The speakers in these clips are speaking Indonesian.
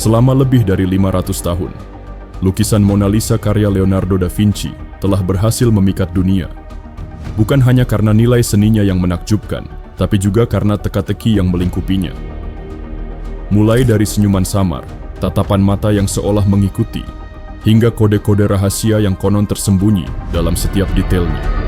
Selama lebih dari 500 tahun, lukisan Mona Lisa karya Leonardo da Vinci telah berhasil memikat dunia. Bukan hanya karena nilai seninya yang menakjubkan, tapi juga karena teka-teki yang melingkupinya. Mulai dari senyuman samar, tatapan mata yang seolah mengikuti, hingga kode-kode rahasia yang konon tersembunyi dalam setiap detailnya.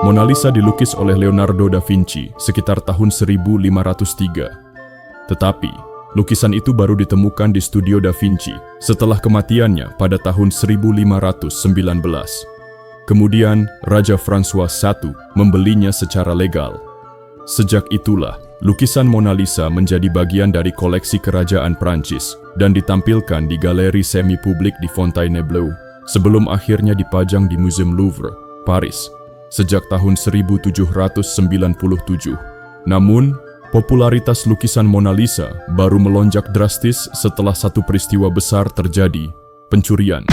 Mona Lisa dilukis oleh Leonardo da Vinci sekitar tahun 1503. Tetapi, lukisan itu baru ditemukan di studio da Vinci setelah kematiannya pada tahun 1519. Kemudian, Raja François I membelinya secara legal. Sejak itulah, lukisan Mona Lisa menjadi bagian dari koleksi kerajaan Prancis dan ditampilkan di galeri semi-publik di Fontainebleau sebelum akhirnya dipajang di Museum Louvre, Paris, sejak tahun 1797. Namun, popularitas lukisan Mona Lisa baru melonjak drastis setelah satu peristiwa besar terjadi, pencurian.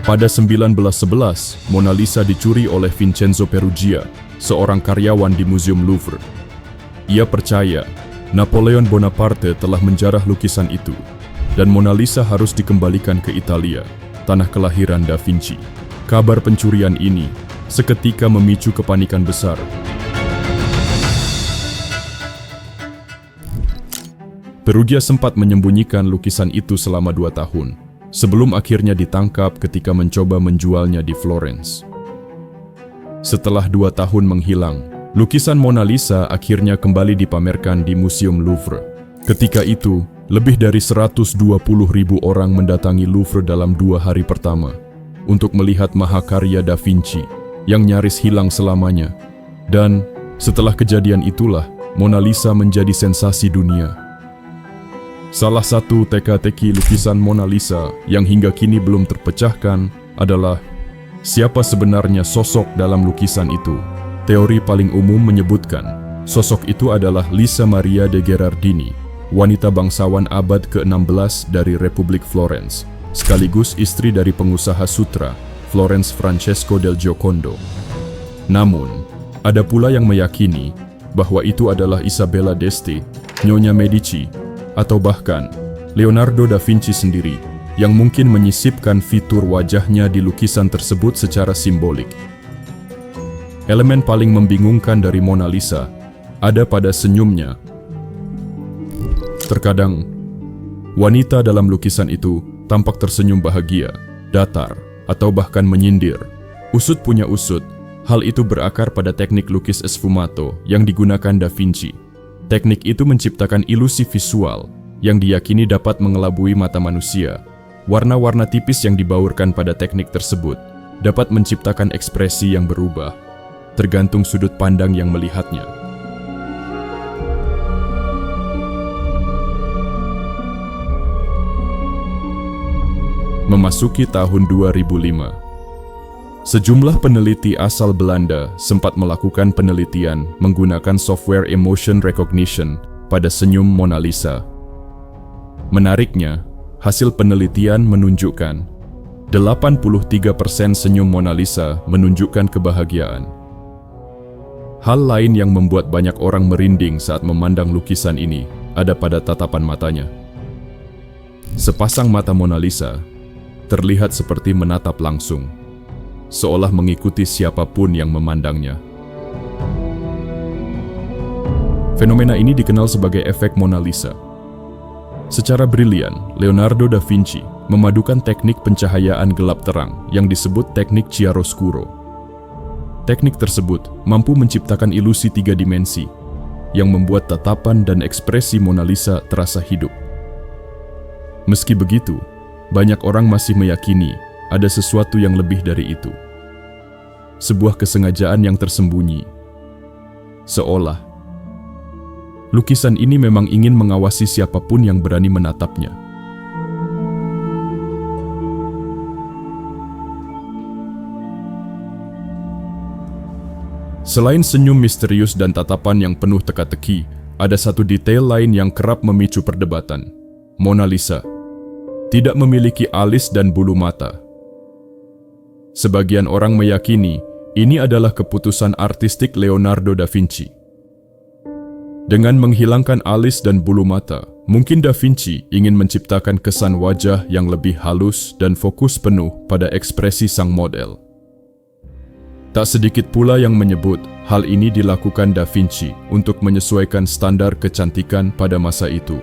Pada 1911, Mona Lisa dicuri oleh Vincenzo Peruggia, seorang karyawan di Museum Louvre. Ia percaya Napoleon Bonaparte telah menjarah lukisan itu, dan Mona Lisa harus dikembalikan ke Italia, tanah kelahiran Da Vinci. Kabar pencurian ini seketika memicu kepanikan besar. Peruggia sempat menyembunyikan lukisan itu selama 2 tahun, sebelum akhirnya ditangkap ketika mencoba menjualnya di Florence. Setelah 2 tahun menghilang, lukisan Mona Lisa akhirnya kembali dipamerkan di Museum Louvre. Ketika itu, lebih dari 120.000 orang mendatangi Louvre dalam 2 hari pertama untuk melihat mahakarya Da Vinci yang nyaris hilang selamanya. Dan setelah kejadian itulah, Mona Lisa menjadi sensasi dunia. Salah satu teka-teki lukisan Mona Lisa yang hingga kini belum terpecahkan adalah siapa sebenarnya sosok dalam lukisan itu. Teori paling umum menyebutkan sosok itu adalah Lisa Maria de Gherardini, wanita bangsawan abad ke-16 dari Republik Florence, sekaligus istri dari pengusaha sutra Florence Francesco del Giocondo. Namun, ada pula yang meyakini bahwa itu adalah Isabella d'Este, Nyonya Medici, atau bahkan Leonardo da Vinci sendiri yang mungkin menyisipkan fitur wajahnya di lukisan tersebut secara simbolik. Elemen paling membingungkan dari Mona Lisa ada pada senyumnya. Terkadang, wanita dalam lukisan itu tampak tersenyum bahagia, datar, atau bahkan menyindir. Usut punya usut, hal itu berakar pada teknik lukis sfumato yang digunakan Da Vinci. Teknik itu menciptakan ilusi visual yang diyakini dapat mengelabui mata manusia. Warna-warna tipis yang dibaurkan pada teknik tersebut dapat menciptakan ekspresi yang berubah, tergantung sudut pandang yang melihatnya. Memasuki tahun 2005, sejumlah peneliti asal Belanda sempat melakukan penelitian menggunakan software emotion recognition pada senyum Mona Lisa. Menariknya, hasil penelitian menunjukkan 83% senyum Mona Lisa menunjukkan kebahagiaan. Hal lain yang membuat banyak orang merinding saat memandang lukisan ini ada pada tatapan matanya. Sepasang mata Mona Lisa terlihat seperti menatap langsung, seolah mengikuti siapapun yang memandangnya. Fenomena ini dikenal sebagai efek Mona Lisa. Secara brilian, Leonardo da Vinci memadukan teknik pencahayaan gelap terang yang disebut teknik chiaroscuro. Teknik tersebut mampu menciptakan ilusi 3 dimensi yang membuat tatapan dan ekspresi Mona Lisa terasa hidup. Meski begitu, banyak orang masih meyakini ada sesuatu yang lebih dari itu. Sebuah kesengajaan yang tersembunyi. Seolah lukisan ini memang ingin mengawasi siapapun yang berani menatapnya. Selain senyum misterius dan tatapan yang penuh teka-teki, ada satu detail lain yang kerap memicu perdebatan. Mona Lisa tidak memiliki alis dan bulu mata. Sebagian orang meyakini ini adalah keputusan artistik Leonardo da Vinci. Dengan menghilangkan alis dan bulu mata, mungkin da Vinci ingin menciptakan kesan wajah yang lebih halus dan fokus penuh pada ekspresi sang model. Tak sedikit pula yang menyebut hal ini dilakukan da Vinci untuk menyesuaikan standar kecantikan pada masa itu.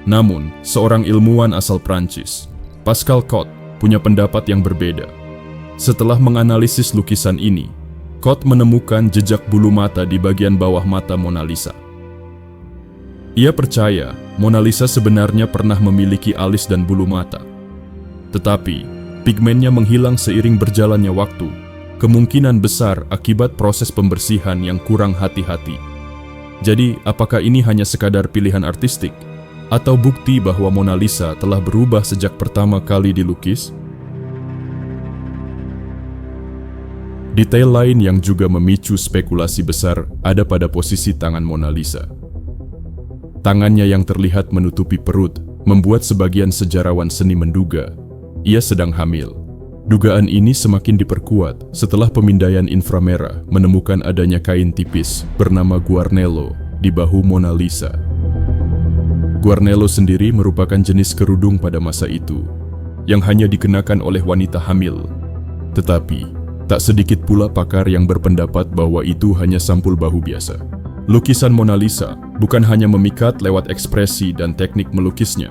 Namun, seorang ilmuwan asal Prancis, Pascal Cotte, punya pendapat yang berbeda. Setelah menganalisis lukisan ini, Cotte menemukan jejak bulu mata di bagian bawah mata Mona Lisa. Ia percaya Mona Lisa sebenarnya pernah memiliki alis dan bulu mata. Tetapi, pigmennya menghilang seiring berjalannya waktu, kemungkinan besar akibat proses pembersihan yang kurang hati-hati. Jadi, apakah ini hanya sekadar pilihan artistik? Atau bukti bahwa Mona Lisa telah berubah sejak pertama kali dilukis? Detail lain yang juga memicu spekulasi besar ada pada posisi tangan Mona Lisa. Tangannya yang terlihat menutupi perut membuat sebagian sejarawan seni menduga ia sedang hamil. Dugaan ini semakin diperkuat setelah pemindaian inframerah menemukan adanya kain tipis bernama guarnello di bahu Mona Lisa. Guarnello sendiri merupakan jenis kerudung pada masa itu yang hanya dikenakan oleh wanita hamil. Tetapi, tak sedikit pula pakar yang berpendapat bahwa itu hanya sampul bahu biasa. Lukisan Mona Lisa bukan hanya memikat lewat ekspresi dan teknik melukisnya.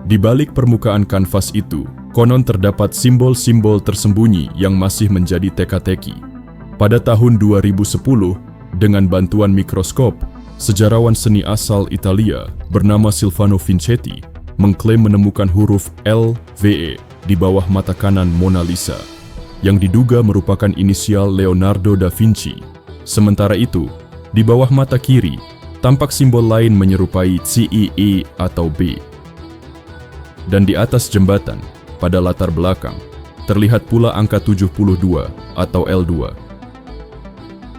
Di balik permukaan kanvas itu, konon terdapat simbol-simbol tersembunyi yang masih menjadi teka-teki. Pada tahun 2010, dengan bantuan mikroskop, sejarawan seni asal Italia bernama Silvano Vincetti mengklaim menemukan huruf LVE di bawah mata kanan Mona Lisa, yang diduga merupakan inisial Leonardo da Vinci. Sementara itu, di bawah mata kiri, tampak simbol lain menyerupai CEE atau B. Dan di atas jembatan, pada latar belakang, terlihat pula angka 72 atau L2.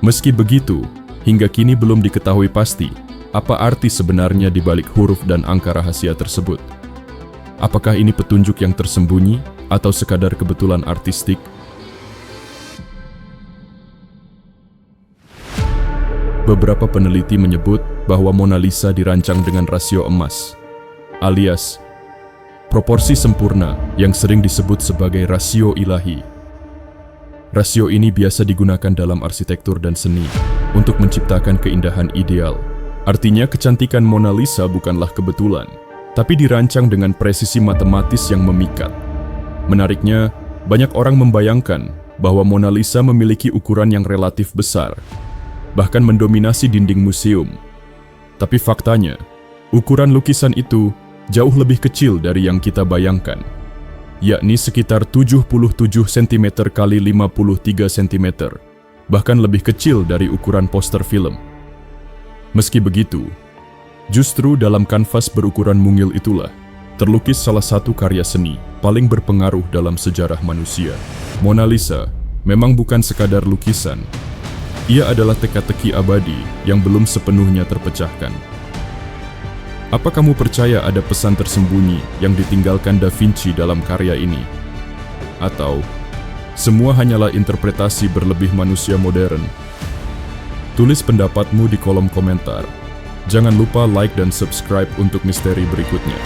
Meski begitu, hingga kini belum diketahui pasti apa arti sebenarnya di balik huruf dan angka rahasia tersebut. Apakah ini petunjuk yang tersembunyi atau sekadar kebetulan artistik? Beberapa peneliti menyebut bahwa Mona Lisa dirancang dengan rasio emas, alias proporsi sempurna yang sering disebut sebagai rasio ilahi. Rasio ini biasa digunakan dalam arsitektur dan seni untuk menciptakan keindahan ideal. Artinya kecantikan Mona Lisa bukanlah kebetulan, tapi dirancang dengan presisi matematis yang memikat. Menariknya, banyak orang membayangkan bahwa Mona Lisa memiliki ukuran yang relatif besar, bahkan mendominasi dinding museum. Tapi faktanya, ukuran lukisan itu jauh lebih kecil dari yang kita bayangkan, yakni sekitar 77 cm x 53 cm, bahkan lebih kecil dari ukuran poster film. Meski begitu, justru dalam kanvas berukuran mungil itulah terlukis salah satu karya seni paling berpengaruh dalam sejarah manusia. Mona Lisa memang bukan sekadar lukisan, ia adalah teka-teki abadi yang belum sepenuhnya terpecahkan. Apa kamu percaya ada pesan tersembunyi yang ditinggalkan Da Vinci dalam karya ini? Atau semua hanyalah interpretasi berlebih manusia modern? Tulis pendapatmu di kolom komentar. Jangan lupa like dan subscribe untuk misteri berikutnya.